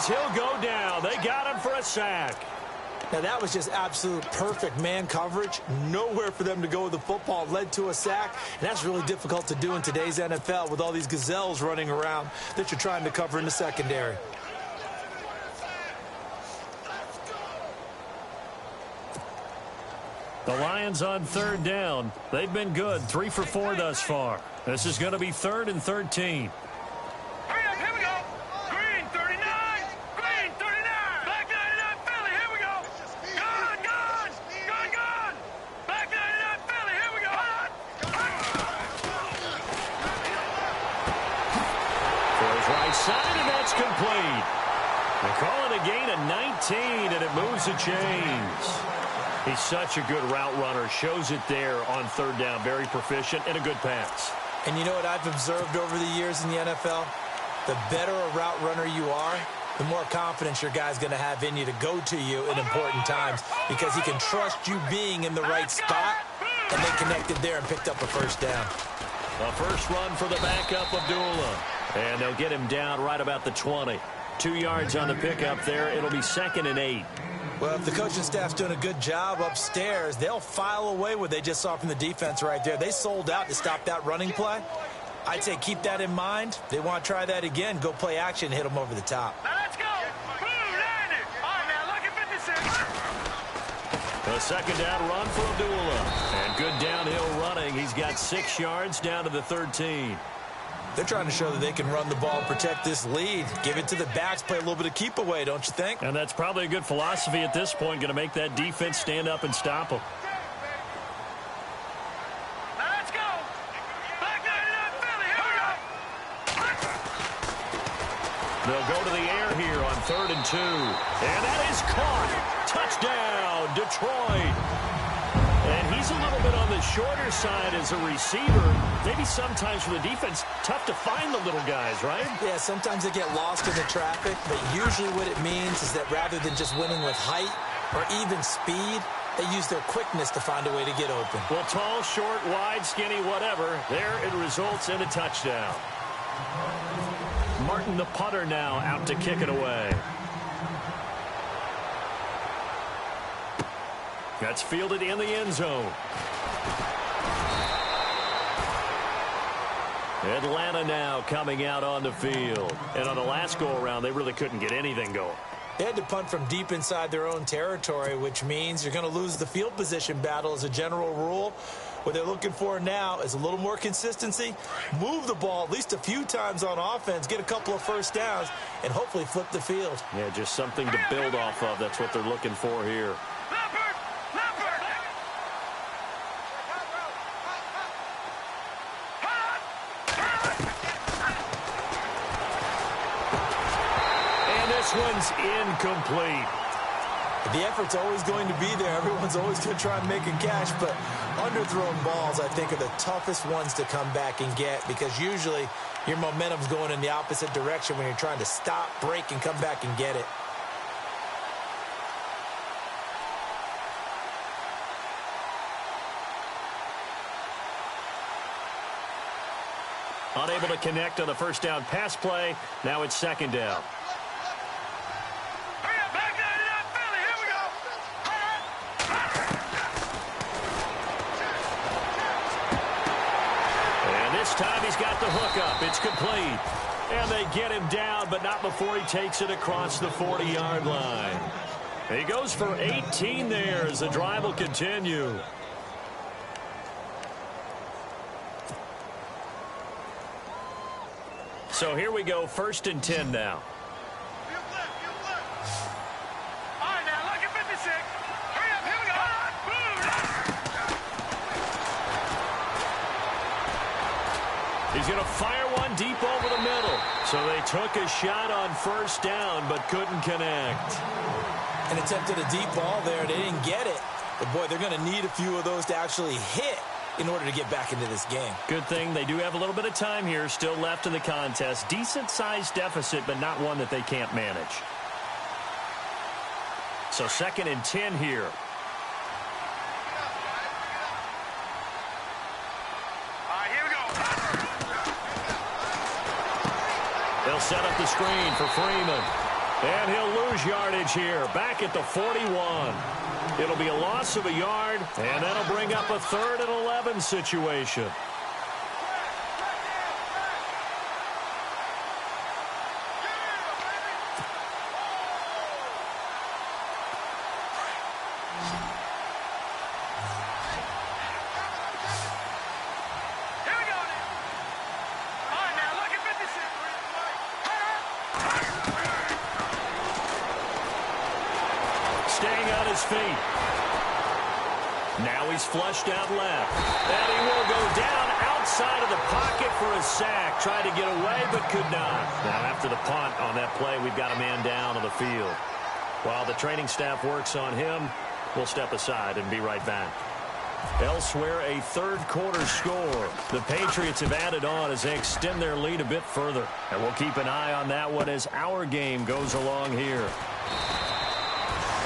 He'll go down. They got him for a sack. Now, that was just absolute perfect man coverage. Nowhere for them to go with the football. Led to a sack. And that's really difficult to do in today's NFL with all these gazelles running around that you're trying to cover in the secondary. The Lions on third down. They've been good. 3 for 4 thus far. This is going to be 3rd and 13. Side, and that's complete. They call it a gain of 19, and it moves the chains. He's such a good route runner. Shows it there on third down. Very proficient and a good pass. And you know what I've observed over the years in the NFL? The better a route runner you are, the more confidence your guy's going to have in you to go to you in important times because he can trust you being in the right spot, and they connected there and picked up a first down. A first run for the backup, Abdullah. And they'll get him down right about the 20. 2 yards on the pickup there. It'll be 2nd and 8. Well, if the coaching staff's doing a good job upstairs, they'll file away what they just saw from the defense right there. They sold out to stop that running play. I'd say keep that in mind. They want to try that again. Go play action, hit them over the top. Now let's go. Boom, landed. All right, now look at 56. A second down run for Abdullah. And good downhill running. He's got 6 yards down to the 13. They're trying to show that they can run the ball and protect this lead. Give it to the backs, play a little bit of keep away, don't you think? And that's probably a good philosophy at this point, going to make that defense stand up and stop them. Now let's go. Back 99 Philly, here we go. They'll go to the air here on 3rd and 2. And that is caught. Touchdown, Detroit. And he's a little bit on the shorter side as a receiver. Maybe sometimes for the defense, tough to find the little guys, right? Yeah, sometimes they get lost in the traffic, but usually what it means is that rather than just winning with height or even speed, they use their quickness to find a way to get open. Well, tall, short, wide, skinny, whatever, there it results in a touchdown. Martin, the punter, now out to kick it away. That's fielded in the end zone. Atlanta now coming out on the field. And on the last go-around, they really couldn't get anything going. They had to punt from deep inside their own territory, which means you're going to lose the field position battle as a general rule. What they're looking for now is a little more consistency, move the ball at least a few times on offense, get a couple of first downs, and hopefully flip the field. Yeah, just something to build off of. That's what they're looking for here. One's incomplete. The effort's always going to be there. Everyone's always going to try and make a catch, but underthrown balls, I think, are the toughest ones to come back and get because usually your momentum's going in the opposite direction when you're trying to stop, break, and come back and get it. Unable to connect on the first down pass play. Now it's 2nd down. This time he's got the hook up. It's complete. And they get him down, but not before he takes it across the 40-yard line. He goes for 18 there as the drive will continue. So here we go, 1st and 10 now. He's going to fire one deep over the middle. So they took a shot on first down, but couldn't connect. And attempted a deep ball there. They didn't get it. But, boy, they're going to need a few of those to actually hit in order to get back into this game. Good thing they do have a little bit of time here still left in the contest. Decent-sized deficit, but not one that they can't manage. So 2nd and 10 here. They'll set up the screen for Freeman. And he'll lose yardage here, back at the 41. It'll be a loss of a yard, and that'll bring up a 3rd and 11 situation. Staying on his feet. Now he's flushed out left. And he will go down outside of the pocket for a sack. Tried to get away, but could not. Now after the punt on that play, we've got a man down on the field. While the training staff works on him, we'll step aside and be right back. Elsewhere, a 3rd quarter score. The Patriots have added on as they extend their lead a bit further. And we'll keep an eye on that one as our game goes along here.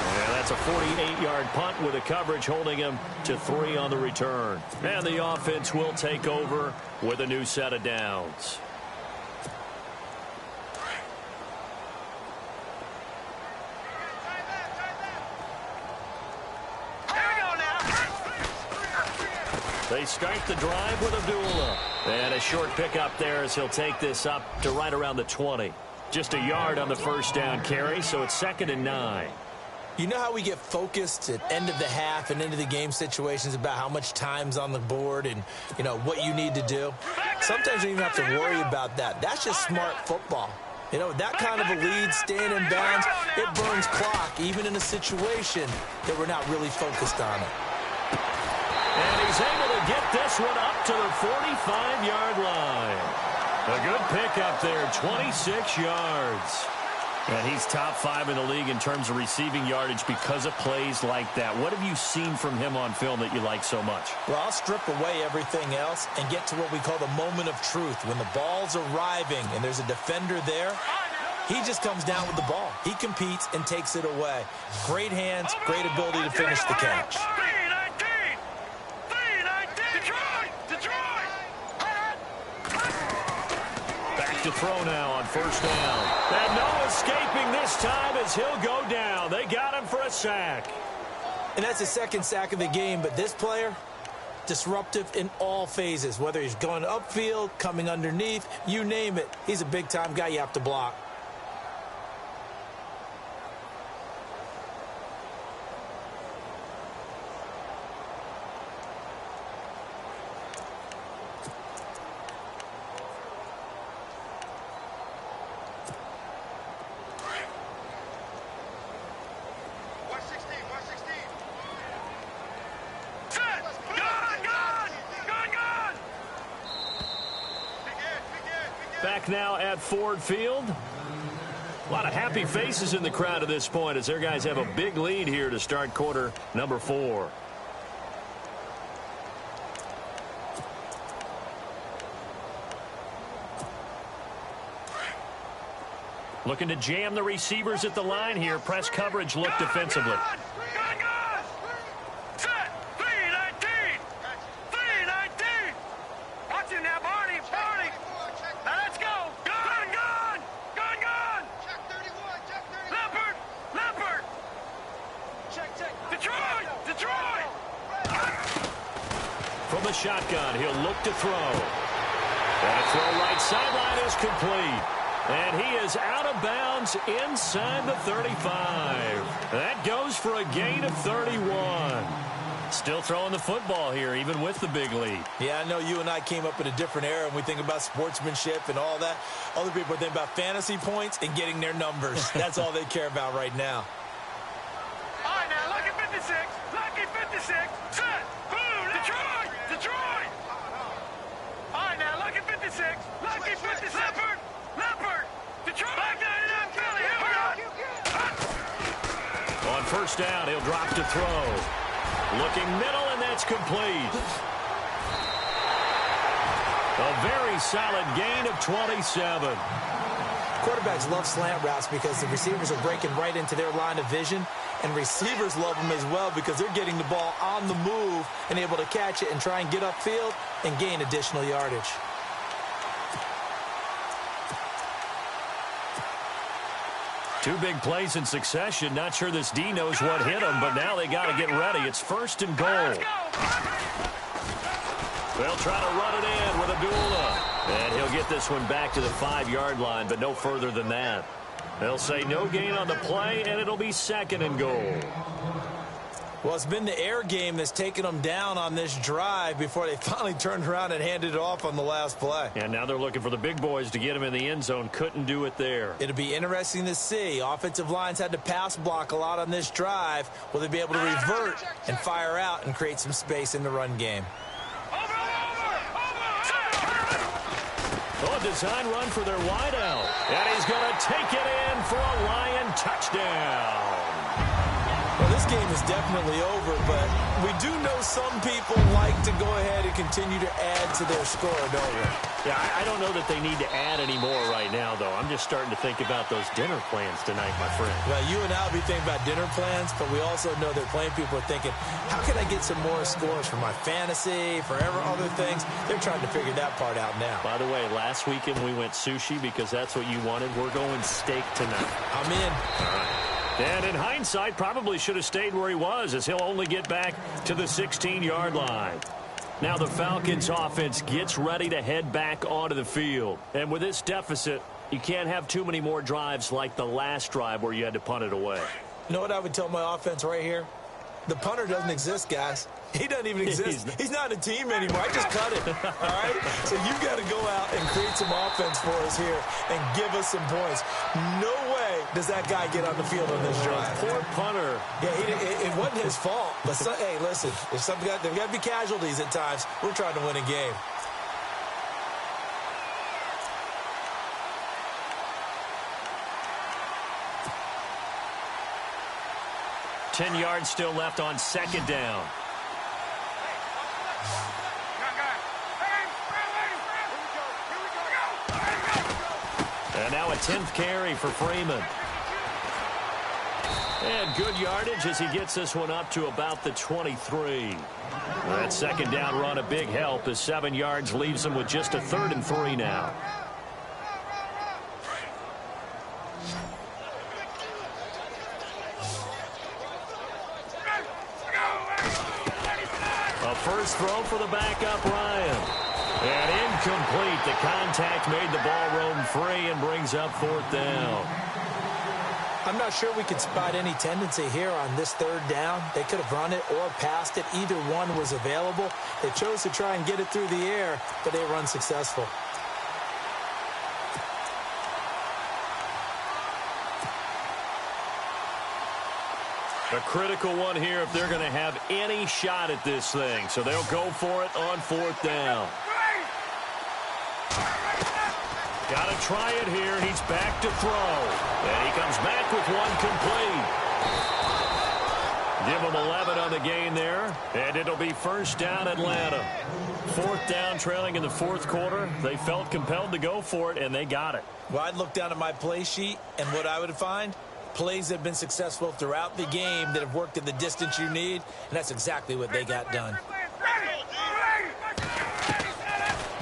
And that's a 48-yard punt with a coverage holding him to 3 on the return. And the offense will take over with a new set of downs. They start the drive with Abdullah. And a short pickup there as he'll take this up to right around the 20. Just a yard on the first down carry, so it's 2nd and 9. You know how we get focused at end of the half and into the game situations about how much time's on the board and, you know, what you need to do? Sometimes you don't even have to worry about that. That's just smart football. You know, that kind of a lead, staying in bounds, it burns clock, even in a situation that we're not really focused on it. And he's able to get this one up to the 45-yard line. A good pickup there, 26 yards. And he's top 5 in the league in terms of receiving yardage because of plays like that. What have you seen from him on film that you like so much? Well, I'll strip away everything else and get to what we call the moment of truth. When the ball's arriving and there's a defender there, he just comes down with the ball. He competes and takes it away. Great hands, great ability to finish the catch. To throw now on first down. And no escaping this time as he'll go down. They got him for a sack. And that's the 2nd sack of the game, but this player, disruptive in all phases, whether he's going upfield, coming underneath, you name it. He's a big-time guy you have to block. Back now at Ford Field. A lot of happy faces in the crowd at this point as their guys have a big lead here to start quarter number 4. Looking to jam the receivers at the line here. Press coverage look defensively. From the shotgun, he'll look to throw. And a throw right sideline is complete. And he is out of bounds inside the 35. That goes for a gain of 31. Still throwing the football here, even with the big lead. Yeah, I know you and I came up in a different era, and we think about sportsmanship and all that. Other people think about fantasy points and getting their numbers. That's all they care about right now. All right, now, lucky 56. Lucky 56. Set. Boom. Detroit. Detroit. All right, now, lucky 56. first down. He'll drop to throw. Looking middle, and that's complete. A very solid gain of 27. Quarterbacks love slant routes because the receivers are breaking right into their line of vision, and receivers love them as well because they're getting the ball on the move and able to catch it and try and get upfield and gain additional yardage. Two big plays in succession. Not sure this D knows what hit him, but now they got to get ready. It's first and goal. They'll try to run it in with Abdullah. And he'll get this one back to the 5-yard line, but no further than that. They'll say no gain on the play, and it'll be second and goal. Well, it's been the air game that's taken them down on this drive before they finally turned around and handed it off on the last play. And now they're looking for the big boys to get him in the end zone. Couldn't do it there. It'll be interesting to see. Offensive lines had to pass block a lot on this drive. Will they be able to revert and fire out and create some space in the run game? Oh, a design run for their wideout. And he's going to take it in for a Lion touchdown. Well, this game is definitely over, but we do know some people like to go ahead and continue to add to their score, don't we? Yeah, I don't know that they need to add any more right now, though. I'm just starting to think about those dinner plans tonight, my friend. Well, you and I will be thinking about dinner plans, but we also know that playing people are thinking, how can I get some more scores for my fantasy, for other things? They're trying to figure that part out now. By the way, last weekend we went sushi because that's what you wanted. We're going steak tonight. I'm in. All right. And in hindsight, probably should have stayed where he was, as he'll only get back to the 16-yard line. Now the Falcons offense gets ready to head back onto the field. And with this deficit, you can't have too many more drives like the last drive where you had to punt it away. You know what I would tell my offense right here? The punter doesn't exist, guys. He doesn't even exist. He's not a team anymore. I just cut it. All right? So you've got to go out and create some offense for us here and give us some points. No way does that guy get on the field on this drive. Poor punter. Yeah, it wasn't his fault. But hey, listen, if there's got to be casualties at times. We're trying to win a game. Ten yards still left on second down. And now a 10th carry for Freeman. And good yardage as he gets this one up to about the 23. That second down run a big help as 7 yards leaves him with just a 3rd and 3 now. A first throw for the backup, Ryan. And incomplete. The contact made the ball roam free and brings up 4th down. I'm not sure we could spot any tendency here on this 3rd down. They could have run it or passed it. Either one was available. They chose to try and get it through the air, but they were unsuccessful. A critical one here if they're going to have any shot at this thing. So they'll go for it on 4th down. Got to try it here, and he's back to throw. And he comes back with one complete. Give him 11 on the gain there, and it'll be first down Atlanta. 4th down, trailing in the 4th quarter. They felt compelled to go for it, and they got it. Well, I'd look down at my play sheet, and what I would find, plays that have been successful throughout the game that have worked at the distance you need, and that's exactly what they got done.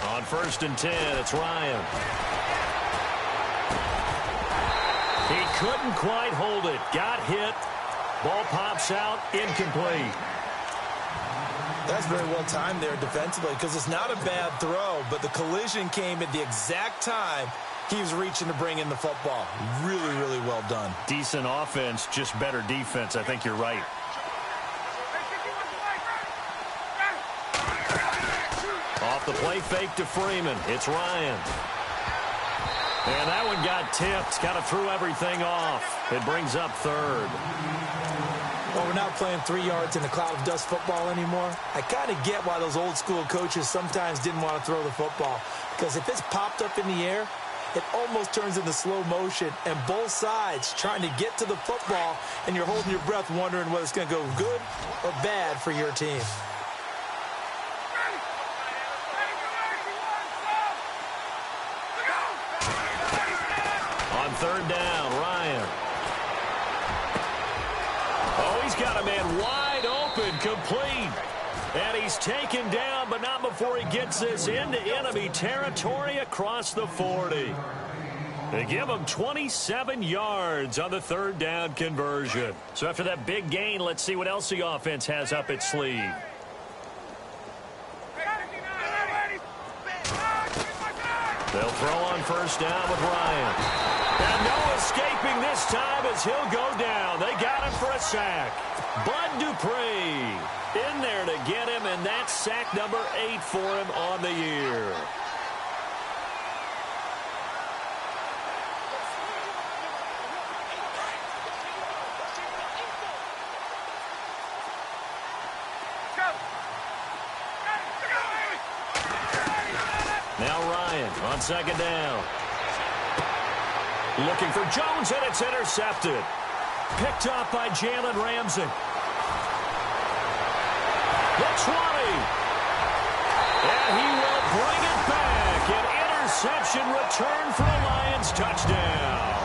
On 1st and 10, it's Ryan. He couldn't quite hold it. Got hit. Ball pops out. Incomplete. That's very well timed there defensively because it's not a bad throw, but the collision came at the exact time he was reaching to bring in the football. Really, really well done. Decent offense, just better defense. I think you're right. Off the play fake to Freeman. It's Ryan. And that one got tipped. Kind of threw everything off. It brings up 3rd. Well, we're not playing 3 yards in a cloud of dust football anymore. I kind of get why those old school coaches sometimes didn't want to throw the football. Because if it's popped up in the air, it almost turns into slow motion, and both sides trying to get to the football, and you're holding your breath wondering whether it's going to go good or bad for your team. On third down, Ryan. Oh, he's got a man wide open, complete. And he's taken down, but not before he gets this into enemy territory across the 40. They give him 27 yards on the third down conversion. So after that big gain, let's see what else the offense has up its sleeve. They'll throw on first down with Ryan. And no escaping this time as he'll go down. They got him for a sack. Bud Dupree in there to get him, and that's sack number 8 for him on the year. Now Ryan on second down. Looking for Jones, and it's intercepted. Picked up by Jalen Ramsey. The 20. And he will bring it back. An interception return for a Lions touchdown.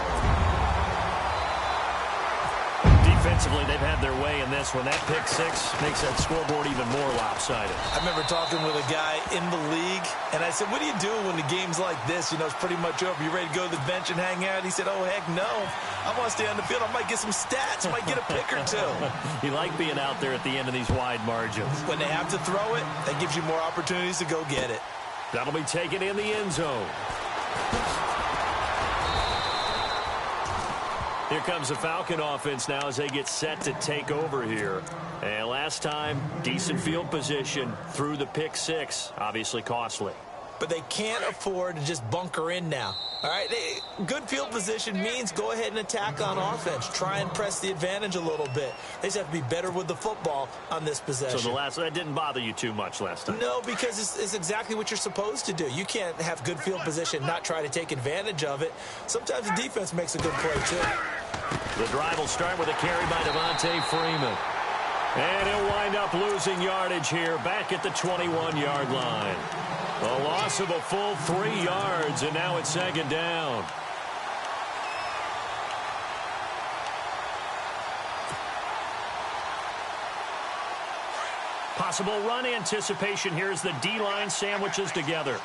Defensively, they've had their way in this one. That pick six makes that scoreboard even more lopsided. I remember talking with a guy in the league, and I said, what do you do when the game's like this? You know, it's pretty much over. You ready to go to the bench and hang out? He said, oh, heck no. I want to stay on the field. I might get some stats. I might get a pick or two. You like being out there at the end of these wide margins. When they have to throw it, that gives you more opportunities to go get it. That'll be taken in the end zone. Here comes the Falcon offense now as they get set to take over here. And last time, decent field position through the pick six. Obviously costly. But they can't afford to just bunker in now. All right, good field position means go ahead and attack on offense. Try and press the advantage a little bit. They just have to be better with the football on this possession. So that didn't bother you too much last time? No, because it's exactly what you're supposed to do. You can't have good field position, not try to take advantage of it. Sometimes the defense makes a good play, too. The drive will start with a carry by Devontae Freeman. And he'll wind up losing yardage here back at the 21-yard line. A loss of a full 3 yards, and now it's second down. Possible run anticipation here as the D-line sandwiches together.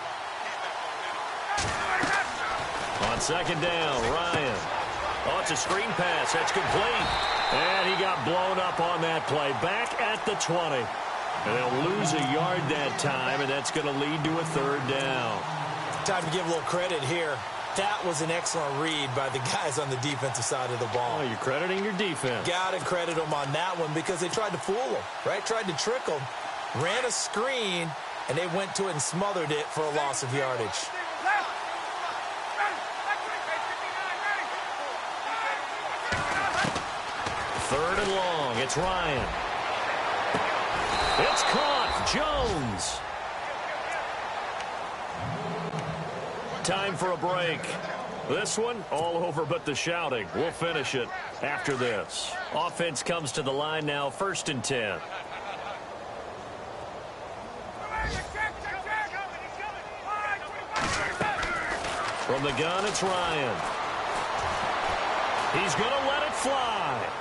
On second down, Ryan. Oh, it's a screen pass. That's complete. And he got blown up on that play. Back at the 20. And they'll lose a yard that time, and that's going to lead to a third down. Time to give a little credit here. That was an excellent read by the guys on the defensive side of the ball. Oh, you're crediting your defense. Got to credit them on that one because they tried to fool them, right? Tried to trick them. Ran a screen, and they went to it and smothered it for a loss of yardage. Third and long. It's Ryan. It's caught. Jones. Time for a break. This one, all over but the shouting. We'll finish it after this. Offense comes to the line now, 1st and 10. From the gun, it's Ryan. He's going to let it fly.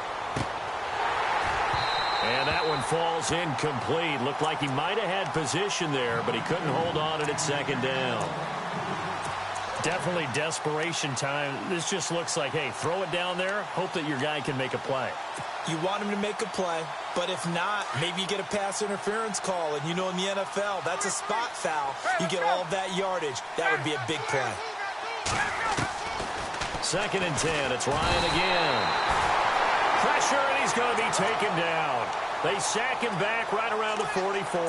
And that one falls incomplete. Looked like he might have had position there, but he couldn't hold on it at second down. Definitely desperation time. This just looks like, hey, throw it down there, hope that your guy can make a play. You want him to make a play, but if not, maybe you get a pass interference call, and you know in the NFL, that's a spot foul. You get all of that yardage. That would be a big play. 2nd and 10. It's Ryan again. Pressure, and he's going to be taken down. They sack him back right around the 44.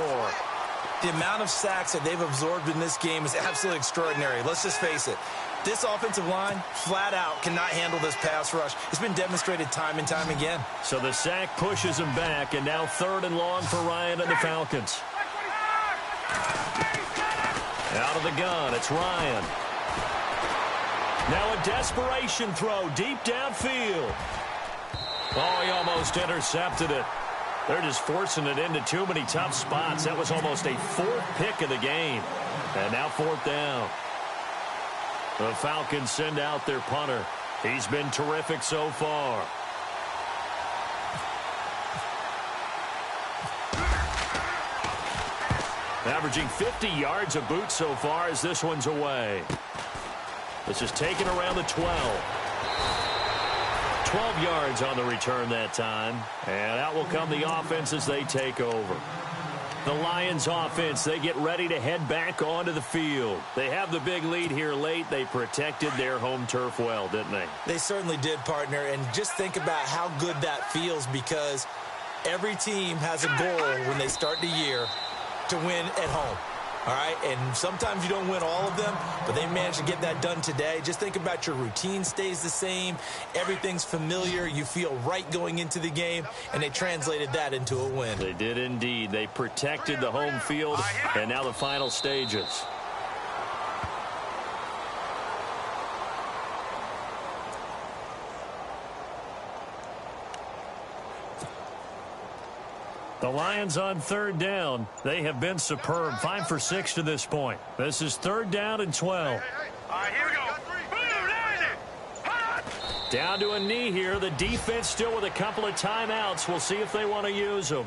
The amount of sacks that they've absorbed in this game is absolutely extraordinary. Let's just face it. This offensive line, flat out, cannot handle this pass rush. It's been demonstrated time and time again. So the sack pushes him back, and now 3rd and long for Ryan and the Falcons. Out of the gun, it's Ryan. Now a desperation throw deep downfield. Oh, he almost intercepted it. They're just forcing it into too many tough spots. That was almost a fourth pick of the game. And now fourth down. The Falcons send out their punter. He's been terrific so far. Averaging 50 yards a boot so far as this one's away. This is taken around the 12. 12 yards on the return that time. And out will come the offense as they take over. The Lions offense, they get ready to head back onto the field. They have the big lead here late. They protected their home turf well, didn't they? They certainly did, partner. And just think about how good that feels, because every team has a goal when they start the year to win at home. All right, and sometimes you don't win all of them, but they managed to get that done today. Just think about your routine stays the same. Everything's familiar. You feel right going into the game, and they translated that into a win. They did indeed. They protected the home field, and now the final stages. The Lions on third down. They have been superb. 5 for 6 to this point. This is third down and 12. All right, here we go. Down to a knee here. The defense still with a couple of timeouts. We'll see if they want to use them.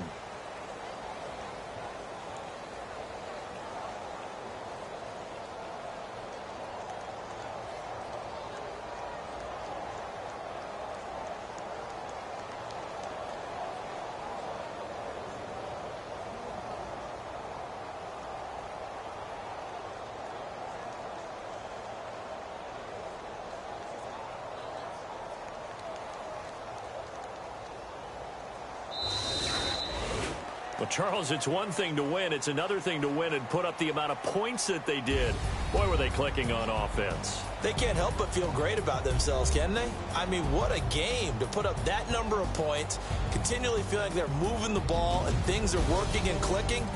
Well, Charles, it's one thing to win. It's another thing to win and put up the amount of points that they did. Boy, were they clicking on offense. They can't help but feel great about themselves, can they? I mean, what a game to put up that number of points, continually feel like they're moving the ball and things are working and clicking.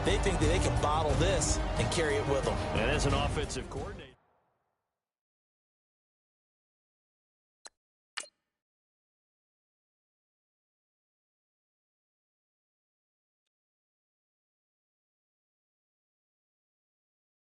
They think that they can bottle this and carry it with them. And as an offensive coordinator.